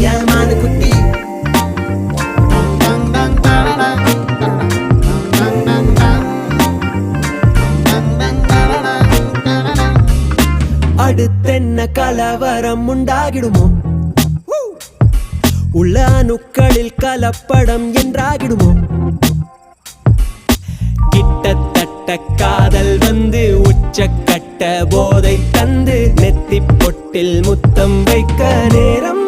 ஏமானு குட்டி அடுத்தென்ன கலவரம் உண்டாகிடுமோ உள்ள அணுக்களில் கலப்படம் என்றாகிடுமோ கிட்டத்தட்ட காதல் வந்து உச்சக்கட்ட போதை தந்து நெத்தி பொட்டில் முத்தம் வைக்க நேரம்